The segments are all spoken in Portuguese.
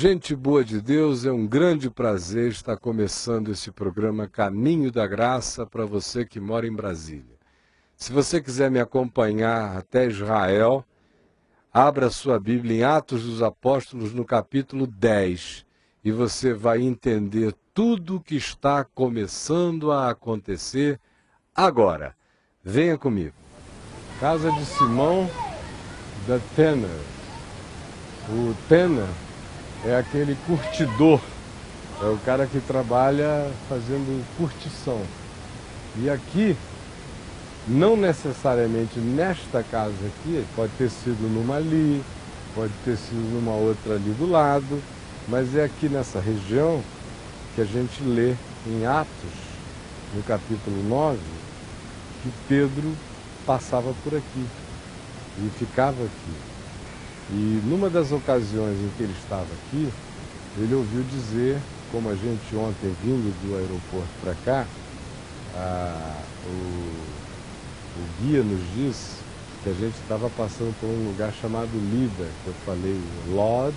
Gente boa de Deus, é um grande prazer estar começando esse programa Caminho da Graça para você que mora em Brasília. Se você quiser me acompanhar até Israel, abra sua Bíblia em Atos dos Apóstolos no capítulo 10 e você vai entender tudo o que está começando a acontecer agora. Venha comigo. Casa de Simão da Tanner. O Tanner é aquele curtidor, é o cara que trabalha fazendo curtição. E aqui, não necessariamente nesta casa aqui, pode ter sido numa ali, pode ter sido numa outra ali do lado, mas é aqui nessa região que a gente lê em Atos, no capítulo 9, que Pedro passava por aqui e ficava aqui. E numa das ocasiões em que ele estava aqui, ele ouviu dizer, como a gente ontem vindo do aeroporto para cá, o guia nos disse que a gente estava passando por um lugar chamado Lida, que eu falei Lod,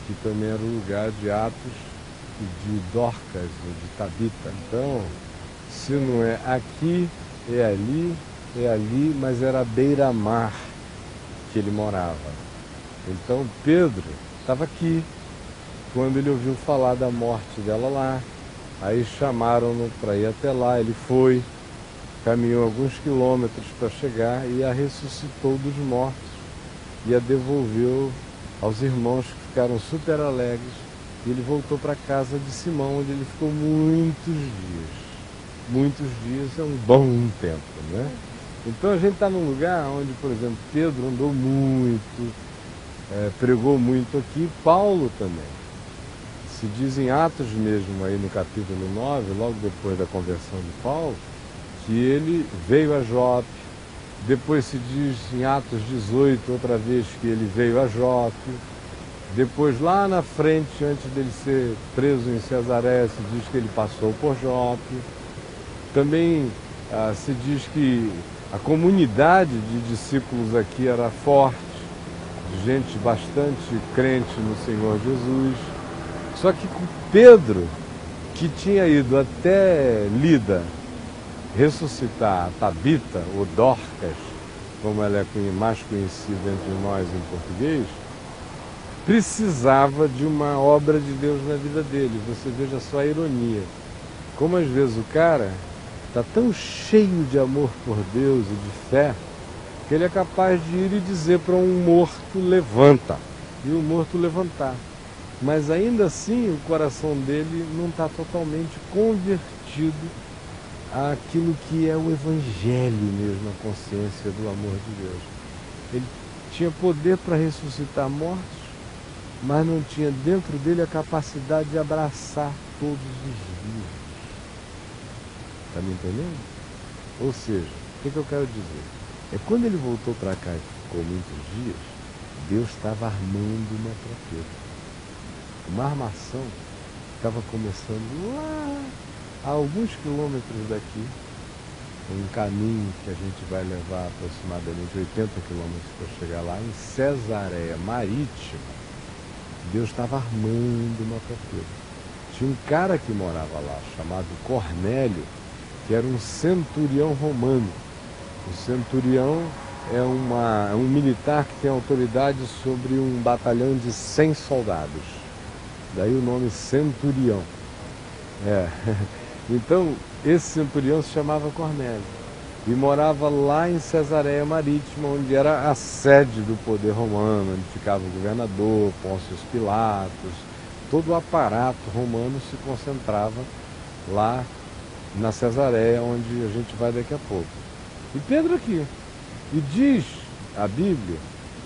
que também era um lugar de Atos de Dorcas, de Tabita. Então, se não é aqui, é ali, mas era à beira-mar que ele morava. Então Pedro estava aqui, quando ele ouviu falar da morte dela lá, aí chamaram-no para ir até lá, ele foi, caminhou alguns quilômetros para chegar e a ressuscitou dos mortos e a devolveu aos irmãos que ficaram super alegres, e ele voltou para a casa de Simão, onde ele ficou muitos dias. Muitos dias é um bom tempo, né? Então a gente está num lugar onde, por exemplo, Pedro andou muito, pregou muito aqui, Paulo também. Se diz em Atos mesmo, aí no capítulo 9, logo depois da conversão de Paulo, que ele veio a Jope. Depois se diz em Atos 18, outra vez, que ele veio a Jope. Depois, lá na frente, antes dele ser preso em Cesareia, se diz que ele passou por Jope. Também se diz que a comunidade de discípulos aqui era forte, gente bastante crente no Senhor Jesus. Só que Pedro, que tinha ido até Lida ressuscitar a Tabita, ou Dorcas, como ela é mais conhecida entre nós em português, precisava de uma obra de Deus na vida dele. Você veja só a ironia. Como às vezes o cara está tão cheio de amor por Deus e de fé, que ele é capaz de ir e dizer para um morto, levanta, e o morto levantar. Mas ainda assim o coração dele não está totalmente convertido àquilo que é o Evangelho mesmo, a consciência do amor de Deus. Ele tinha poder para ressuscitar mortos, mas não tinha dentro dele a capacidade de abraçar todos os vivos. Está me entendendo? Ou seja, o que eu quero dizer? É quando ele voltou para cá e ficou muitos dias, Deus estava armando uma para Pedro. Uma armação estava começando lá, a alguns quilômetros daqui, um caminho que a gente vai levar aproximadamente 80 quilômetros para chegar lá, em Cesareia Marítima. Deus estava armando uma para Pedro. Tinha um cara que morava lá, chamado Cornélio, que era um centurião romano. O centurião é um militar que tem autoridade sobre um batalhão de 100 soldados. Daí o nome centurião. Então, esse centurião se chamava Cornélio e morava lá em Cesareia Marítima, onde era a sede do poder romano, onde ficava o governador, Pôncio Pilatos. Todo o aparato romano se concentrava lá na Cesareia, onde a gente vai daqui a pouco. E Pedro aqui. E diz a Bíblia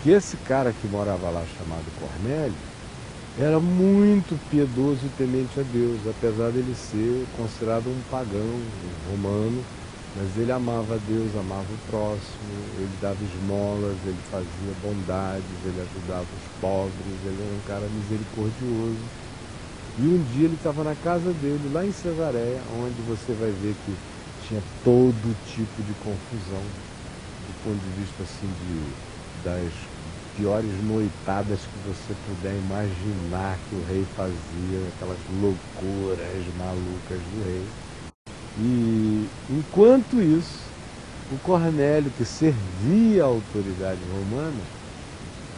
que esse cara que morava lá, chamado Cornélio, era muito piedoso e temente a Deus, apesar dele ser considerado um pagão romano, mas ele amava Deus, amava o próximo, ele dava esmolas, ele fazia bondades, ele ajudava os pobres, ele era um cara misericordioso. E um dia ele estava na casa dele, lá em Cesareia, onde você vai ver que tinha todo tipo de confusão, do ponto de vista assim, das piores noitadas que você puder imaginar que o rei fazia, aquelas loucuras malucas do rei. E enquanto isso, o Cornélio, que servia a autoridade romana,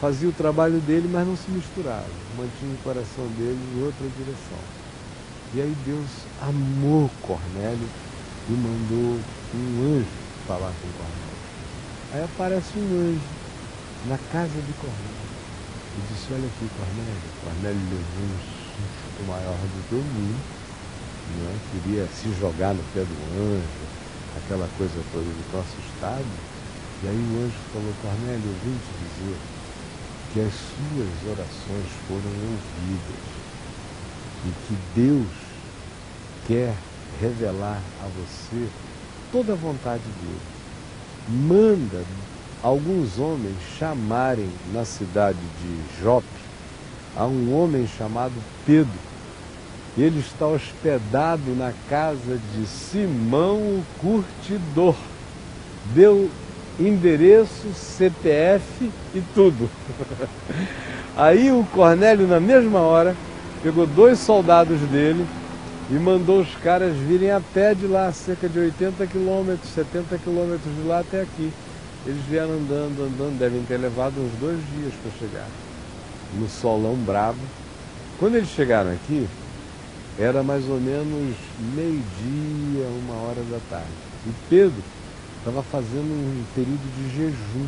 fazia o trabalho dele, mas não se misturava, mantinha o coração dele em outra direção. E aí Deus amou Cornélio e mandou um anjo falar com Cornélio. Aí aparece um anjo na casa de Cornélio e disse: olha aqui, Cornélio. Cornélio levou um susto maior do que o mundo, né? Queria se jogar no pé do anjo, aquela coisa toda, ele ficou assustado. E aí o anjo falou: Cornélio, eu vim te dizer que as suas orações foram ouvidas e que Deus quer revelar a você toda a vontade dele. Manda alguns homens chamarem na cidade de Jope a um homem chamado Pedro. Ele está hospedado na casa de Simão o Curtidor. Deu endereço, CPF e tudo. Aí o Cornélio, na mesma hora, pegou 2 soldados dele e mandou os caras virem a pé de lá, cerca de 80 quilômetros, 70 quilômetros de lá até aqui. Eles vieram andando, devem ter levado uns 2 dias para chegar, no solão bravo. Quando eles chegaram aqui, era mais ou menos meio-dia, 1h da tarde. E Pedro estava fazendo um período de jejum,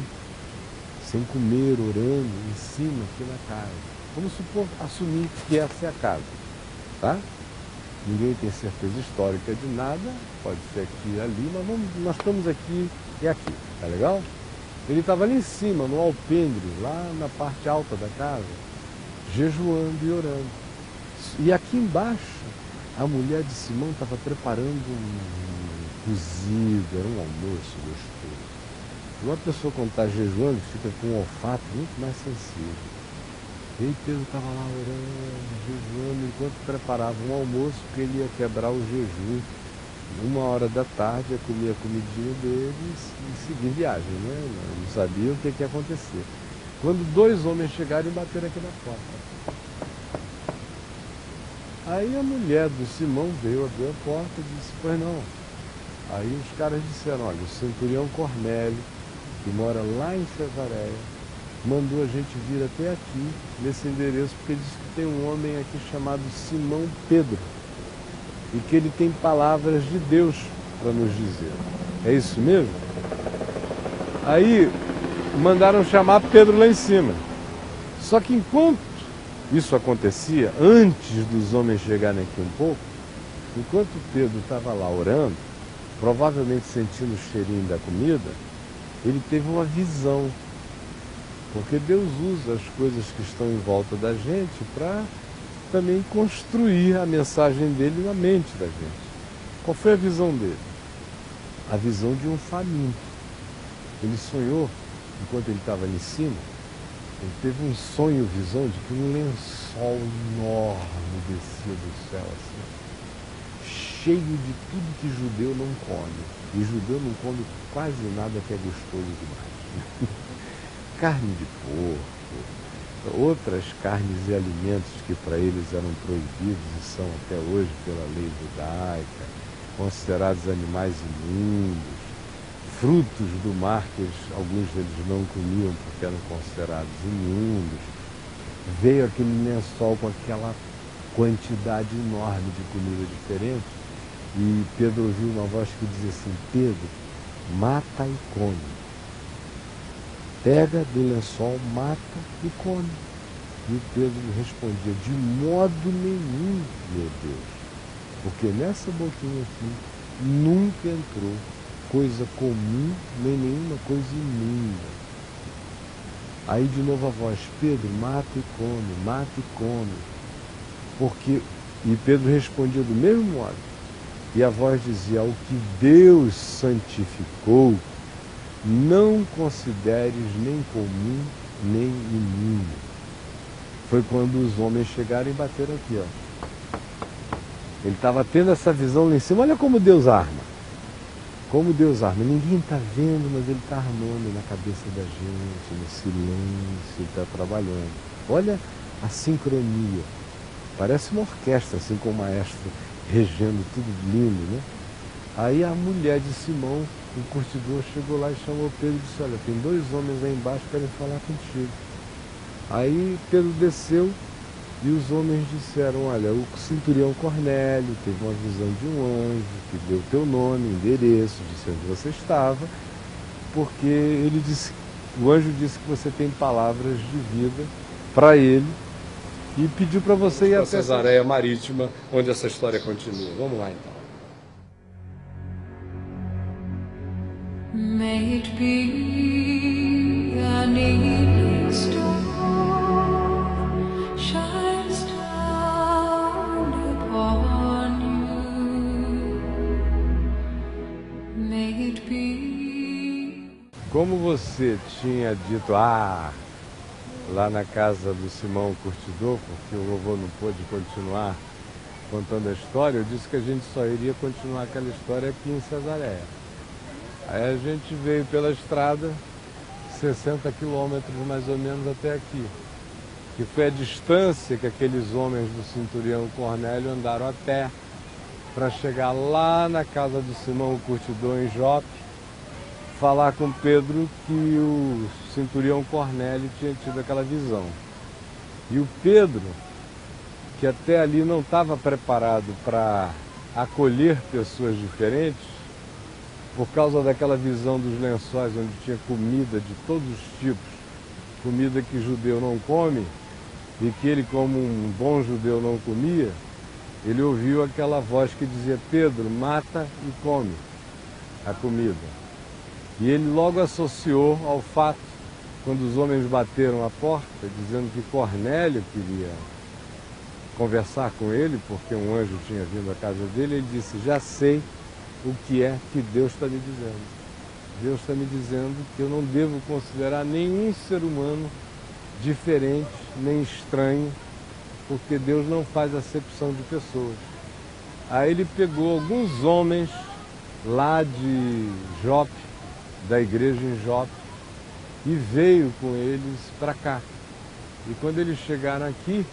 sem comer, orando, em cima, aqui na casa. Vamos supor, assumir que essa é a casa, tá? Ninguém tem certeza histórica de nada, pode ser aqui e ali, mas nós estamos aqui e aqui, tá legal? Ele estava ali em cima, no alpendre, lá na parte alta da casa, jejuando e orando. E aqui embaixo, a mulher de Simão estava preparando um cozido, era um almoço gostoso. Uma pessoa, quando está jejuando, fica com um olfato muito mais sensível. E aí Pedro estava lá orando, jejuando, enquanto preparava um almoço, porque ele ia quebrar o jejum. 1h da tarde, ia comer a comidinha dele e seguir viagem, né? Não sabia o que ia acontecer. Quando 2 homens chegaram e bateram aqui na porta. Aí a mulher do Simão veio, abriu a porta e disse: pois não. Aí os caras disseram: olha, o centurião Cornélio, que mora lá em Cesareia, mandou a gente vir até aqui, nesse endereço, porque disse que tem um homem aqui chamado Simão Pedro, e que ele tem palavras de Deus para nos dizer. É isso mesmo? Aí mandaram chamar Pedro lá em cima. Só que enquanto isso acontecia, antes dos homens chegarem aqui um pouco, enquanto Pedro estava lá orando, provavelmente sentindo o cheirinho da comida, ele teve uma visão. Porque Deus usa as coisas que estão em volta da gente para também construir a mensagem dele na mente da gente. Qual foi a visão dele? A visão de um faminto. Ele sonhou, enquanto ele estava ali em cima, ele teve um sonho, visão de que um lençol enorme descia do céu, assim, cheio de tudo que judeu não come. E judeu não come quase nada que é gostoso demais. Carne de porco, outras carnes e alimentos que para eles eram proibidos e são até hoje pela lei judaica, considerados animais imundos, frutos do mar que alguns deles não comiam porque eram considerados imundos. Veio aquele lençol com aquela quantidade enorme de comida diferente e Pedro ouviu uma voz que dizia assim: Pedro, mata e come. Pega do lençol, mata e come. E o Pedro respondia: de modo nenhum, meu Deus, porque nessa boquinha aqui nunca entrou coisa comum, nem nenhuma coisa imunda. Aí de novo a voz: Pedro, mata e come, mata e come. E Pedro respondia do mesmo modo. E a voz dizia: o que Deus santificou, não consideres nem comum, nem imundo. Foi quando os homens chegaram e bateram aqui, ó. Ele estava tendo essa visão lá em cima. Olha como Deus arma. Como Deus arma. Ninguém está vendo, mas Ele está armando na cabeça da gente, no silêncio, Ele está trabalhando. Olha a sincronia. Parece uma orquestra, assim, com o maestro regendo tudo lindo, né? Aí a mulher de Simão, o curtidor, chegou lá e chamou Pedro e disse: olha, tem 2 homens aí embaixo que querem falar contigo. Aí Pedro desceu e os homens disseram: olha, o centurião Cornélio teve uma visão de um anjo que deu teu nome, endereço, disse onde você estava, porque o anjo disse que você tem palavras de vida para ele e pediu para você ir até Cesareia Marítima, onde essa história continua. Vamos lá então. May it be an evening star shines down upon you. May it be. Como você tinha dito, lá na casa do Simão Curtidor, porque o vovô não pôde continuar contando a história, eu disse que a gente só iria continuar aquela história aqui em Cesareia. Aí a gente veio pela estrada 60 quilômetros mais ou menos até aqui, que foi a distância que aqueles homens do centurião Cornélio andaram a pé para chegar lá na casa do Simão Curtidor em Jope, falar com Pedro que o centurião Cornélio tinha tido aquela visão. E o Pedro, que até ali não estava preparado para acolher pessoas diferentes, por causa daquela visão dos lençóis onde tinha comida de todos os tipos, comida que judeu não come, e que ele, como um bom judeu, não comia, ele ouviu aquela voz que dizia: Pedro, mata e come a comida. E ele logo associou ao fato, quando os homens bateram a porta, dizendo que Cornélio queria conversar com ele, porque um anjo tinha vindo à casa dele, ele disse: já sei o que é que Deus está me dizendo. Deus está me dizendo que eu não devo considerar nenhum ser humano diferente, nem estranho, porque Deus não faz acepção de pessoas. Aí ele pegou alguns homens lá de Jope, da igreja em Jope, e veio com eles para cá. E quando eles chegaram aqui,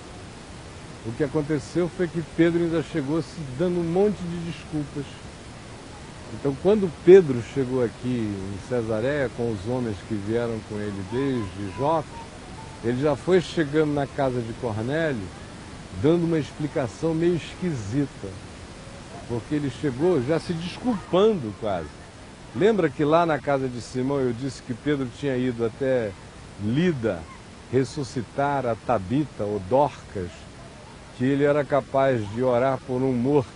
o que aconteceu foi que Pedro ainda chegou se dando um monte de desculpas. Então, quando Pedro chegou aqui em Cesareia, com os homens que vieram com ele desde Jope, ele já foi chegando na casa de Cornélio, dando uma explicação meio esquisita, porque ele chegou já se desculpando quase. Lembra que lá na casa de Simão eu disse que Pedro tinha ido até Lida ressuscitar a Tabita, ou Dorcas, que ele era capaz de orar por um morto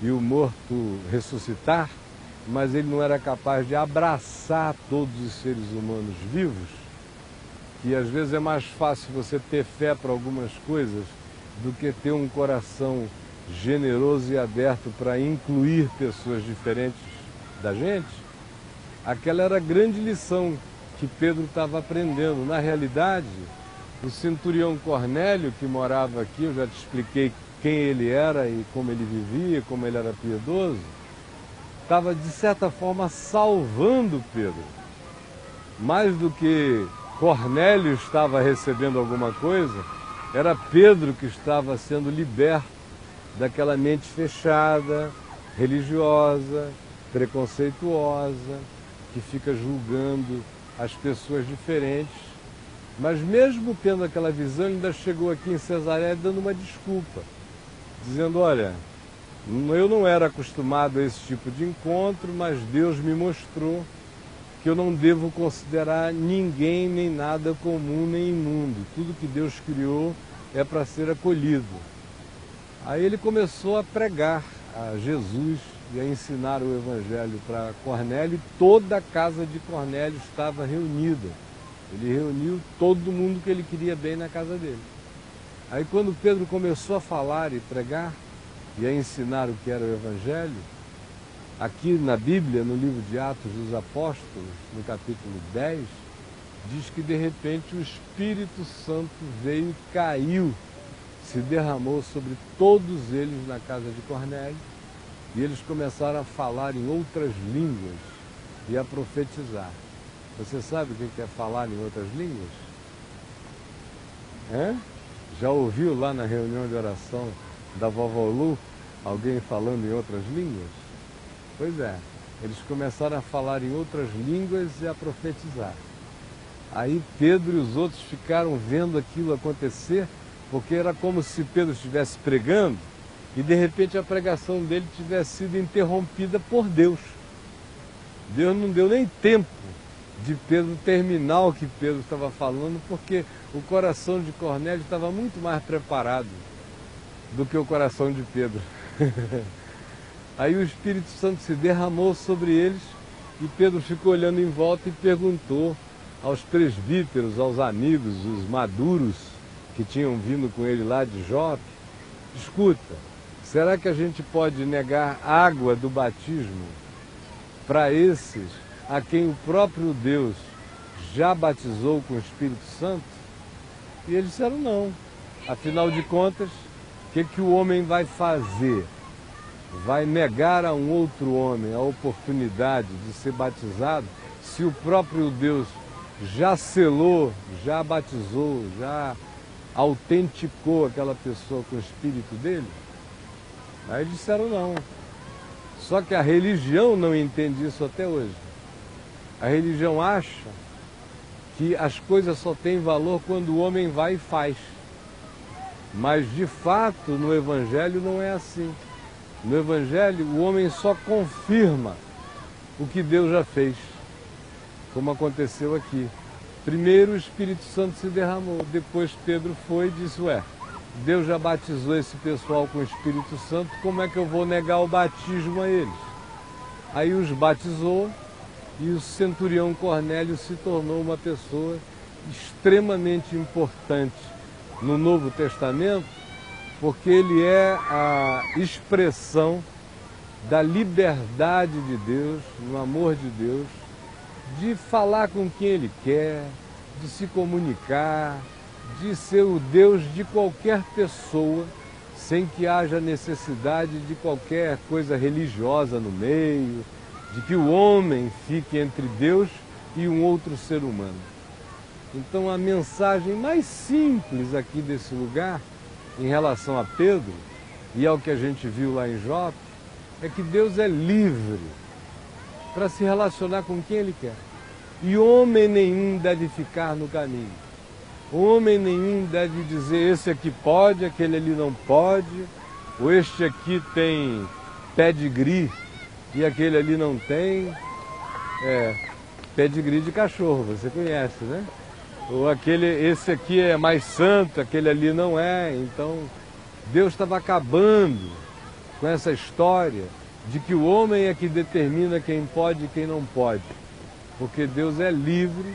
e o morto ressuscitar, mas ele não era capaz de abraçar todos os seres humanos vivos, que às vezes é mais fácil você ter fé para algumas coisas do que ter um coração generoso e aberto para incluir pessoas diferentes da gente. Aquela era a grande lição que Pedro estava aprendendo. Na realidade, o centurião Cornélio, que morava aqui, eu já te expliquei quem ele era e como ele vivia, como ele era piedoso, estava de certa forma salvando Pedro. Mais do que Cornélio estava recebendo alguma coisa, era Pedro que estava sendo liberto daquela mente fechada, religiosa, preconceituosa, que fica julgando as pessoas diferentes. Mas mesmo tendo aquela visão, ele ainda chegou aqui em Cesareia dando uma desculpa, dizendo: olha, eu não era acostumado a esse tipo de encontro, mas Deus me mostrou que eu não devo considerar ninguém nem nada comum nem imundo. Tudo que Deus criou é para ser acolhido. Aí ele começou a pregar a Jesus e a ensinar o Evangelho para Cornélio, e toda a casa de Cornélio estava reunida. Ele reuniu todo mundo que ele queria bem na casa dele. Aí quando Pedro começou a falar e pregar e a ensinar o que era o Evangelho, aqui na Bíblia, no livro de Atos dos Apóstolos, no capítulo 10, diz que de repente o Espírito Santo veio e caiu, se derramou sobre todos eles na casa de Cornélio, e eles começaram a falar em outras línguas e a profetizar. Você sabe o que é falar em outras línguas? Já ouviu lá na reunião de oração da Vovó Lu alguém falando em outras línguas? Pois é, eles começaram a falar em outras línguas e a profetizar. Aí Pedro e os outros ficaram vendo aquilo acontecer, porque era como se Pedro estivesse pregando e de repente a pregação dele tivesse sido interrompida por Deus. Deus não deu nem tempo de Pedro terminar o que Pedro estava falando, porque o coração de Cornélio estava muito mais preparado do que o coração de Pedro. Aí o Espírito Santo se derramou sobre eles e Pedro ficou olhando em volta e perguntou aos presbíteros, aos amigos, os maduros que tinham vindo com ele lá de Jope: escuta, será que a gente pode negar água do batismo para esses a quem o próprio Deus já batizou com o Espírito Santo? E eles disseram não. Afinal de contas, o que o homem vai fazer? Vai negar a um outro homem a oportunidade de ser batizado se o próprio Deus já selou, já batizou, já autenticou aquela pessoa com o Espírito dele? Aí disseram não. Só que a religião não entende isso até hoje. A religião acha que as coisas só têm valor quando o homem vai e faz. Mas de fato no Evangelho não é assim. No Evangelho o homem só confirma o que Deus já fez, como aconteceu aqui. Primeiro o Espírito Santo se derramou, depois Pedro foi e disse: ué, Deus já batizou esse pessoal com o Espírito Santo, como é que eu vou negar o batismo a eles? Aí os batizou e o centurião Cornélio se tornou uma pessoa extremamente importante no Novo Testamento, porque ele é a expressão da liberdade de Deus, no amor de Deus, de falar com quem ele quer, de se comunicar, de ser o Deus de qualquer pessoa, sem que haja necessidade de qualquer coisa religiosa no meio, de que o homem fique entre Deus e um outro ser humano. Então a mensagem mais simples aqui desse lugar, em relação a Pedro e ao que a gente viu lá em Jope, é que Deus é livre para se relacionar com quem Ele quer. E homem nenhum deve ficar no caminho. Homem nenhum deve dizer: esse aqui pode, aquele ali não pode, ou este aqui tem pedigree e aquele ali não tem. Pedigree de cachorro, você conhece, né? Ou esse aqui é mais santo, aquele ali não é. Então Deus estava acabando com essa história de que o homem é que determina quem pode e quem não pode, porque Deus é livre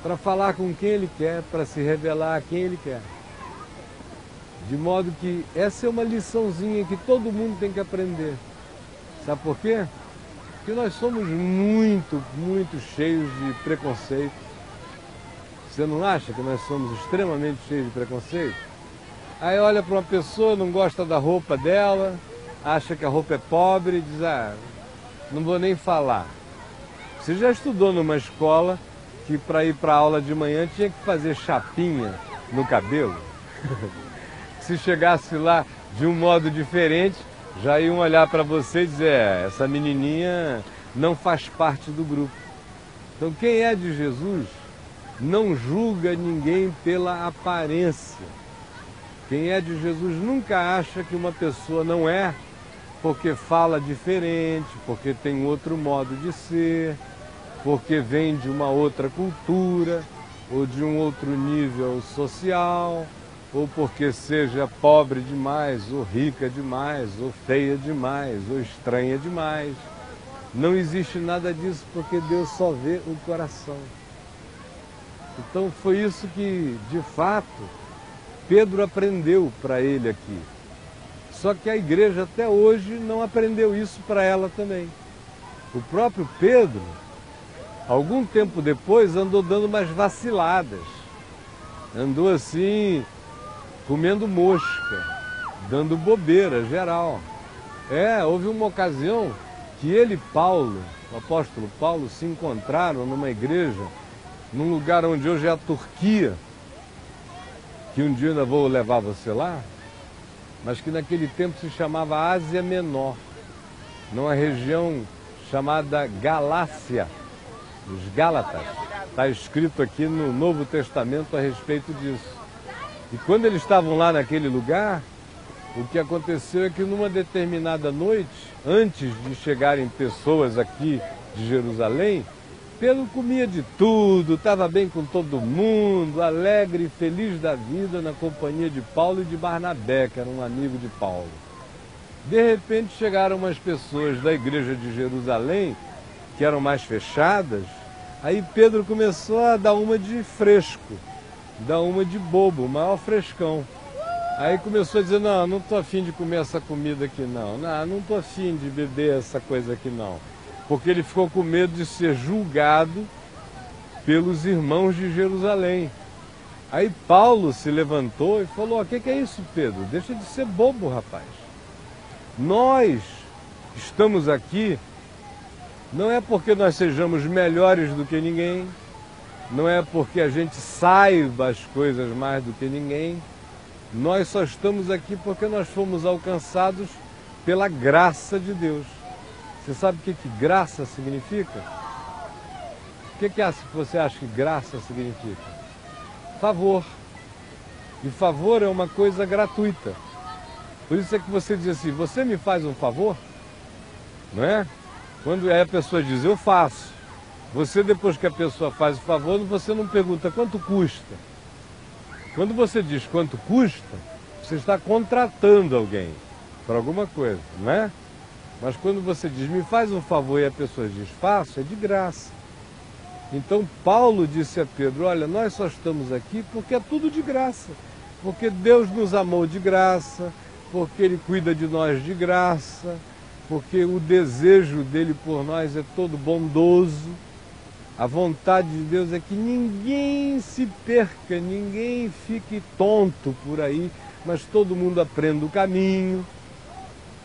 para falar com quem Ele quer, para se revelar a quem Ele quer. De modo que essa é uma liçãozinha que todo mundo tem que aprender. Sabe por quê? Porque nós somos muito cheios de preconceito. Você não acha que nós somos extremamente cheios de preconceito? Aí olha para uma pessoa, não gosta da roupa dela, acha que a roupa é pobre e diz: não vou nem falar. Você já estudou numa escola que para ir para a aula de manhã tinha que fazer chapinha no cabelo? Se chegasse lá de um modo diferente, já iam olhar para você e dizer: essa menininha não faz parte do grupo. Então quem é de Jesus não julga ninguém pela aparência. Quem é de Jesus nunca acha que uma pessoa não é porque fala diferente, porque tem outro modo de ser, porque vem de uma outra cultura, ou de um outro nível social, ou porque seja pobre demais, ou rica demais, ou feia demais, ou estranha demais. Não existe nada disso, porque Deus só vê o coração. Então foi isso que, de fato, Pedro aprendeu para ele aqui. Só que a igreja até hoje não aprendeu isso para ela também. O próprio Pedro, algum tempo depois, andou dando umas vaciladas. Andou assim, comendo mosca, dando bobeira geral. Houve uma ocasião que ele e Paulo, o apóstolo Paulo, se encontraram numa igreja, num lugar onde hoje é a Turquia, que um dia eu ainda vou levar você lá, mas que naquele tempo se chamava Ásia Menor, numa região chamada Galácia, os Gálatas. Está escrito aqui no Novo Testamento a respeito disso. E quando eles estavam lá naquele lugar, o que aconteceu é que numa determinada noite, antes de chegarem pessoas aqui de Jerusalém, Pedro comia de tudo, estava bem com todo mundo, alegre e feliz da vida na companhia de Paulo e de Barnabé, que era um amigo de Paulo. De repente chegaram umas pessoas da igreja de Jerusalém, que eram mais fechadas, aí Pedro começou a dar uma de fresco, dar uma de bobo, o maior frescão. Aí começou a dizer, não estou afim de comer essa comida aqui não estou afim de beber essa coisa aqui não. Porque ele ficou com medo de ser julgado pelos irmãos de Jerusalém. Aí Paulo se levantou e falou, o que é isso, Pedro? Deixa de ser bobo, rapaz. Nós estamos aqui, não é porque nós sejamos melhores do que ninguém, não é porque a gente saiba as coisas mais do que ninguém, nós só estamos aqui porque nós fomos alcançados pela graça de Deus. Você sabe o que graça significa? O que você acha que graça significa? Favor. E favor é uma coisa gratuita. Por isso é que você diz assim, você me faz um favor? Não é? Quando a pessoa diz, eu faço. Você, depois que a pessoa faz o favor, você não pergunta quanto custa. Quando você diz quanto custa, você está contratando alguém para alguma coisa, não é? Mas quando você diz, me faz um favor e a pessoa diz, faço, é de graça. Então Paulo disse a Pedro, olha, nós só estamos aqui porque é tudo de graça. Porque Deus nos amou de graça, porque Ele cuida de nós de graça, porque o desejo dele por nós é todo bondoso. A vontade de Deus é que ninguém se perca, ninguém fique tonto por aí, mas todo mundo aprenda o caminho.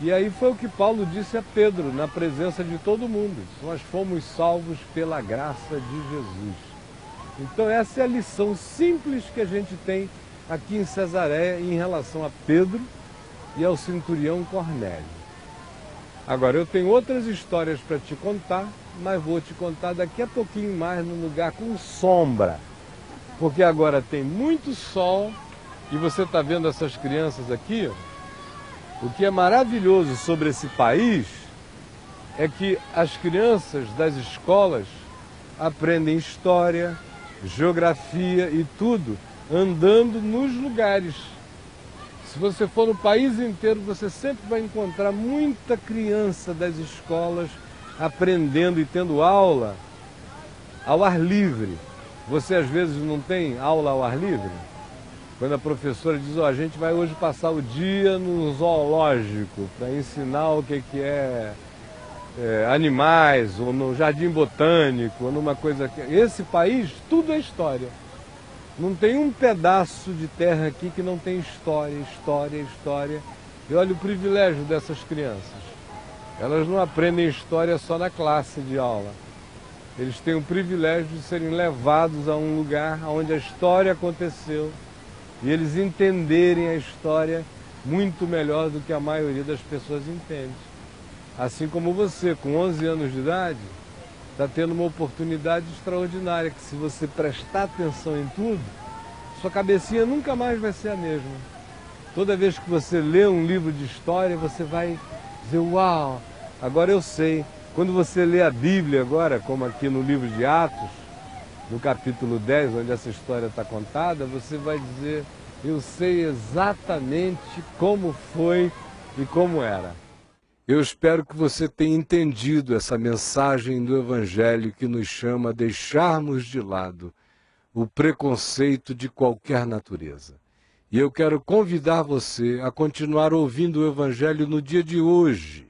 E aí foi o que Paulo disse a Pedro, na presença de todo mundo. Nós fomos salvos pela graça de Jesus. Então essa é a lição simples que a gente tem aqui em Cesareia em relação a Pedro e ao centurião Cornélio. Agora, eu tenho outras histórias para te contar, mas vou te contar daqui a pouquinho mais num lugar com sombra. Porque agora tem muito sol e você está vendo essas crianças aqui, ó. O que é maravilhoso sobre esse país é que as crianças das escolas aprendem história, geografia e tudo andando nos lugares. Se você for no país inteiro, você sempre vai encontrar muita criança das escolas aprendendo e tendo aula ao ar livre. Você às vezes não tem aula ao ar livre? Quando a professora diz, a gente vai hoje passar o dia no zoológico para ensinar o que é animais, ou no jardim botânico, ou numa coisa... Esse país, tudo é história. Não tem um pedaço de terra aqui que não tem história, história, história. E olha o privilégio dessas crianças. Elas não aprendem história só na classe de aula. Eles têm o privilégio de serem levados a um lugar onde a história aconteceu e eles entenderem a história muito melhor do que a maioria das pessoas entende. Assim como você, com 11 anos de idade, está tendo uma oportunidade extraordinária, que se você prestar atenção em tudo, sua cabecinha nunca mais vai ser a mesma. Toda vez que você lê um livro de história, você vai dizer, uau, agora eu sei. Quando você lê a Bíblia agora, como aqui no livro de Atos, no capítulo 10, onde essa história está contada, você vai dizer, eu sei exatamente como foi e como era. Eu espero que você tenha entendido essa mensagem do Evangelho que nos chama a deixarmos de lado o preconceito de qualquer natureza. E eu quero convidar você a continuar ouvindo o Evangelho no dia de hoje.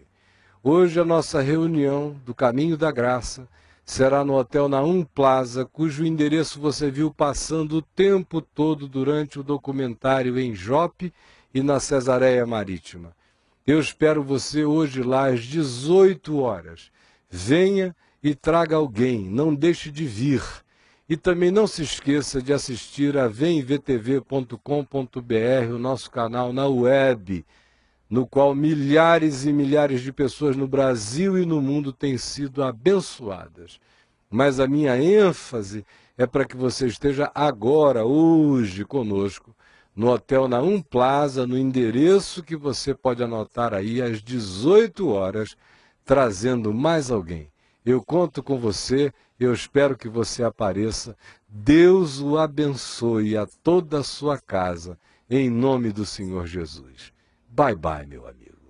Hoje a nossa reunião do Caminho da Graça será no Hotel Naum Plaza, cujo endereço você viu passando o tempo todo durante o documentário em Jope e na Cesareia Marítima. Eu espero você hoje lá às 18 horas. Venha e traga alguém, não deixe de vir. E também não se esqueça de assistir a vemvtv.com.br, o nosso canal na web, no qual milhares e milhares de pessoas no Brasil e no mundo têm sido abençoadas. Mas a minha ênfase é para que você esteja agora, hoje, conosco, no Hotel Naum Plaza, no endereço que você pode anotar aí às 18 horas, trazendo mais alguém. Eu conto com você, eu espero que você apareça. Deus o abençoe a toda a sua casa, em nome do Senhor Jesus. Bye, bye, meu amigo.